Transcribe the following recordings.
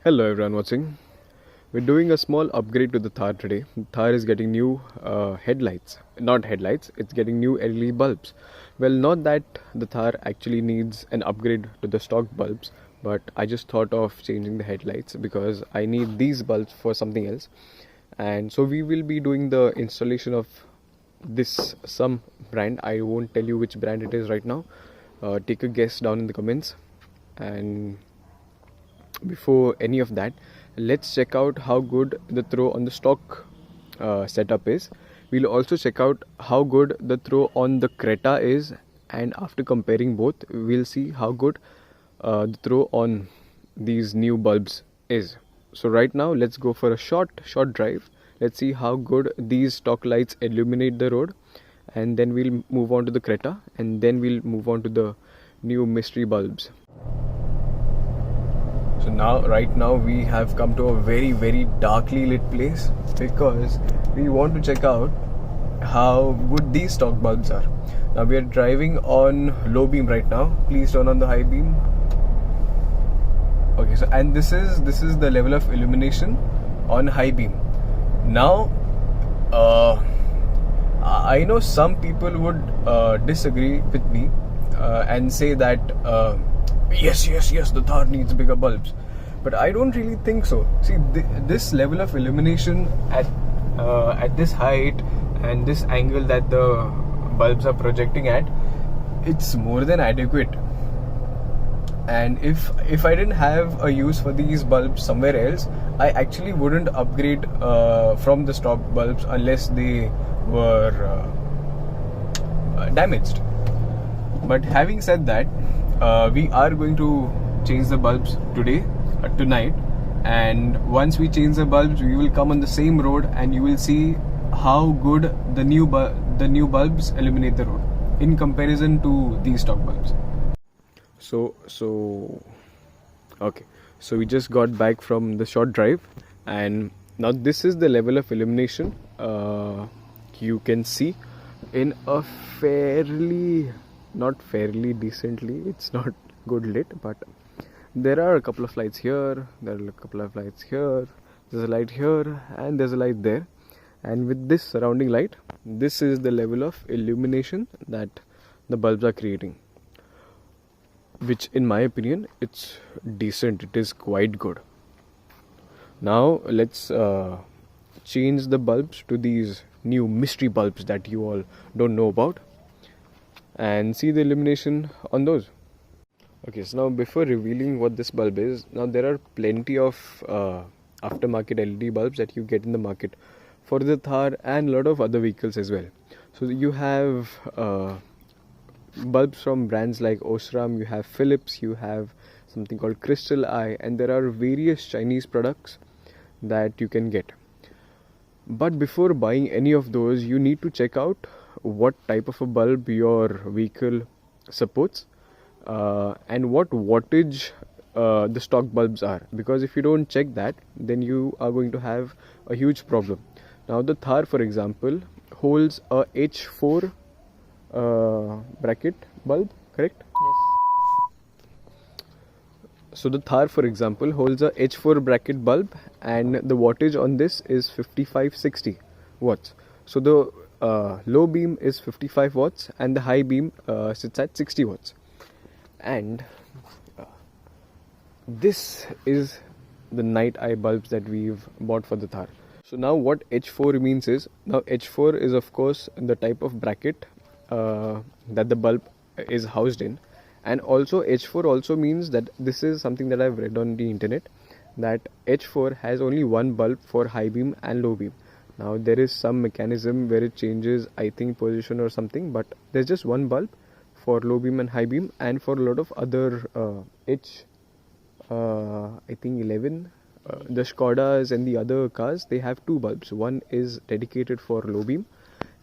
Hello everyone watching. We're doing a small upgrade to the Thar today. Thar is getting new headlights. Not headlights, it's getting new LED bulbs. Well, not that the Thar actually needs an upgrade to the stock bulbs, but I just thought of changing the headlights because I need these bulbs for something else. And so we will be doing the installation of this some brand. I won't tell you which brand it is right now. Take a guess down in the comments. And before any of that, let's check out how good the throw on the stock setup is. We'll also check out how good the throw on the Creta is, and after comparing both, we'll see how good the throw on these new bulbs is. So right now, let's go for a short drive. Let's see how good these stock lights illuminate the road, and then we'll move on to the Creta, and then we'll move on to the new mystery bulbs. So right now we have come to a very darkly lit place because we want to check out how good these stock bulbs are. Now we are driving on low beam right now. Please turn on the high beam. Okay, so and this is the level of illumination on high beam. Now I know some people would disagree with me and say that yes, the Thar needs bigger bulbs, but I don't really think so. See, this level of illumination at this height and this angle that the bulbs are projecting at, it's more than adequate. And if I didn't have a use for these bulbs somewhere else, I actually wouldn't upgrade from the stock bulbs unless they were damaged. But having said that, we are going to change the bulbs tonight, and once we change the bulbs, we will come on the same road and you will see how good the new bulbs illuminate the road in comparison to these stock bulbs. Okay, so we just got back from the short drive, and now this is the level of illumination you can see in a not fairly decently, it's not good lit, but there are a couple of lights here, there are a couple of lights here, there's a light here, and there's a light there. And with this surrounding light, this is the level of illumination that the bulbs are creating, which in my opinion, it's decent, it is quite good. Now let's change the bulbs to these new mystery bulbs that you all don't know about, and see the illumination on those. Okay, so now before revealing what this bulb is, now there are plenty of aftermarket LED bulbs that you get in the market for the Thar and a lot of other vehicles as well. So you have bulbs from brands like Osram, you have Philips, you have something called Crystal Eye, and there are various Chinese products that you can get. But before buying any of those, you need to check out what type of a bulb your vehicle supports and what wattage the stock bulbs are, because if you don't check that, then you are going to have a huge problem. Now the Thar, for example, holds a H4 bracket bulb, correct? So the Thar, for example, holds a H4 bracket bulb, and the wattage on this is 5560 watts. So the low beam is 55 watts and the high beam sits at 60 watts. And this is the night eye bulbs that we've bought for the Thar. So now what H4 means is, now H4 is of course the type of bracket that the bulb is housed in. And also H4 also means that, this is something that I've read on the internet, that H4 has only one bulb for high beam and low beam. Now there is some mechanism where it changes, I think, position or something, but there's just one bulb for low beam and high beam. And for a lot of other I think 11, the Skodas and the other cars, they have two bulbs. One is dedicated for low beam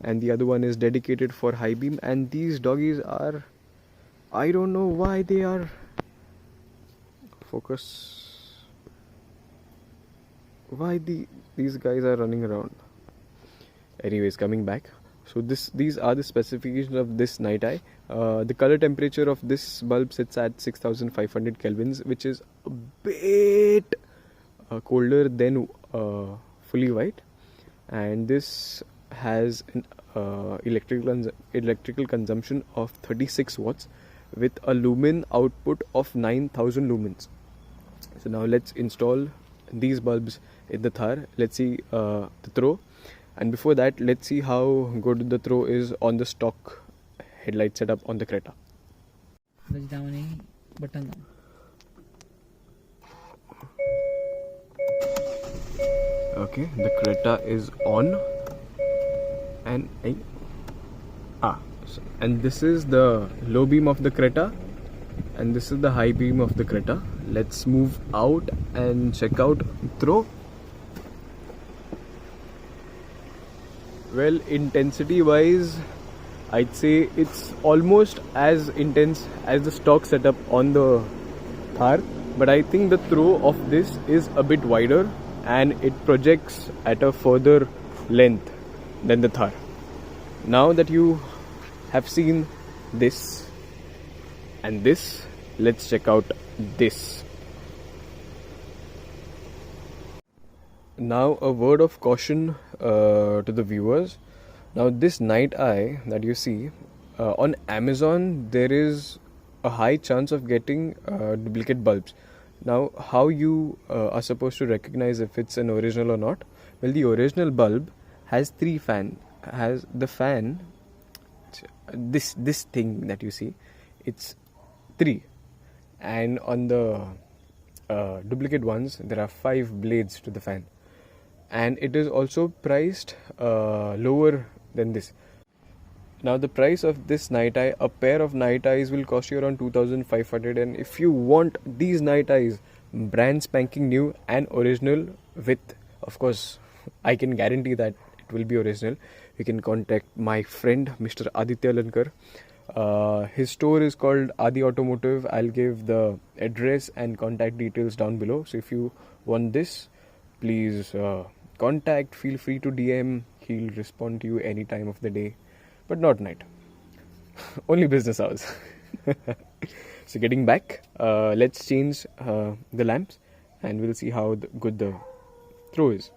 and the other one is dedicated for high beam. And these doggies are, I don't know why they are these guys are running around. Anyways, coming back, so these are the specifications of this night eye. The color temperature of this bulb sits at 6500 kelvins, which is a bit colder than fully white, and this has an electrical consumption of 36 watts with a lumen output of 9000 lumens. So now let's install these bulbs in the Thar. Let's see the throw, and before that let's see how good the throw is on the stock headlight setup on the Creta. Okay, the Creta is on, and and this is the low beam of the Creta, and this is the high beam of the Creta. Let's move out and check out throw. Well, intensity wise, I'd say it's almost as intense as the stock setup on the Thar, but I think the throw of this is a bit wider and it projects at a further length than the Thar. Now that you have seen this and this, let's check out this. Now a word of caution to the viewers. Now this night eye that you see on Amazon, there is a high chance of getting duplicate bulbs. Now how you are supposed to recognize if it's an original or not? Well, the original bulb has 3 fans. Has the fan, this thing that you see, it's 3, and on the duplicate ones there are 5 blades to the fan, and it is also priced lower than this. Now the price of this night eye, a pair of night eyes will cost you around 2500, and if you want these night eyes brand spanking new and original with, of course, I can guarantee that it will be original, you can contact my friend Mr. Aditya Lankar. His store is called Adi Automotive. I'll give the address and contact details down below. So if you want this, please contact, feel free to DM. He'll respond to you any time of the day, but not night. Only business hours. So getting back, let's change the lamps and we'll see how good the throw is.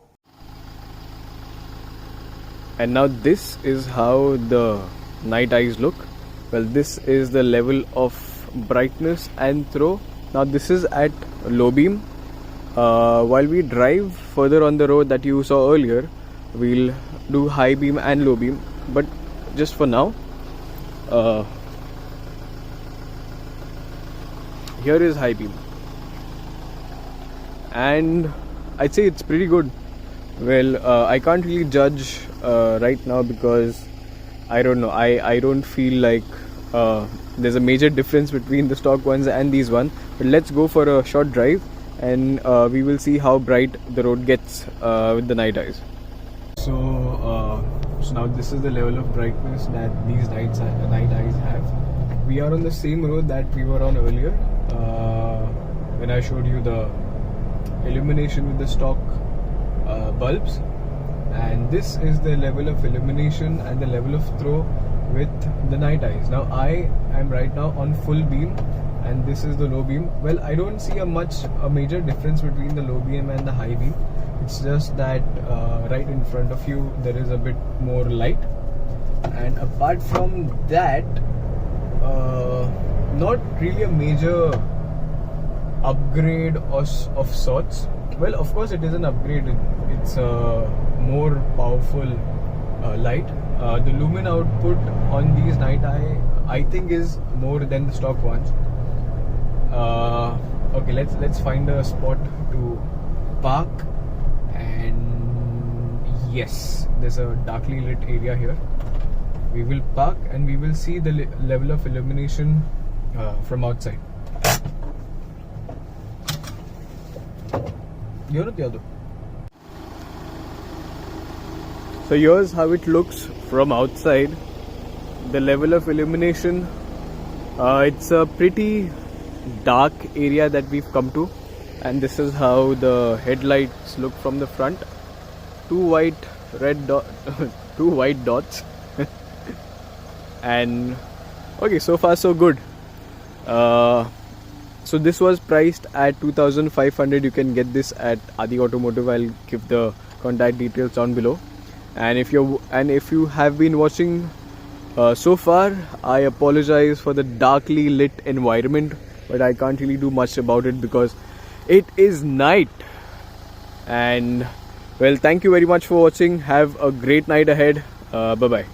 And now this is how the night eyes look. Well, this is the level of brightness and throw. Now this is at low beam. While we drive further on the road that you saw earlier, we'll do high beam and low beam, but just for now, here is high beam, and I'd say it's pretty good. Well, I can't really judge right now because I don't know. I don't feel like there's a major difference between the stock ones and these ones. But let's go for a short drive and we will see how bright the road gets with the night eyes. So now this is the level of brightness that these night eyes have. We are on the same road that we were on earlier when I showed you the illumination with the stock bulbs, and this is the level of illumination and the level of throw with the night eyes. Now I am right now on full beam and this is the low beam. Well, I don't see a major difference between the low beam and the high beam. It's just that right in front of you there is a bit more light, and apart from that, not really a major upgrade of sorts. Well, of course it is an upgrade. It's a more powerful light. The lumen output on these night eye, I think, is more than the stock ones. Okay, let's find a spot to park, and yes, there's a darkly lit area here. We will park and we will see the level of illumination from outside. So here's how it looks from outside. The level of illumination, it's a pretty dark area that we've come to, and this is how the headlights look from the front. Two white dots. And okay, so far so good. So this was priced at 2,500. You can get this at Adi Automotive. I'll give the contact details down below. And if you have been watching so far, I apologize for the darkly lit environment, but I can't really do much about it because it is night. And well, thank you very much for watching. Have a great night ahead. Bye bye.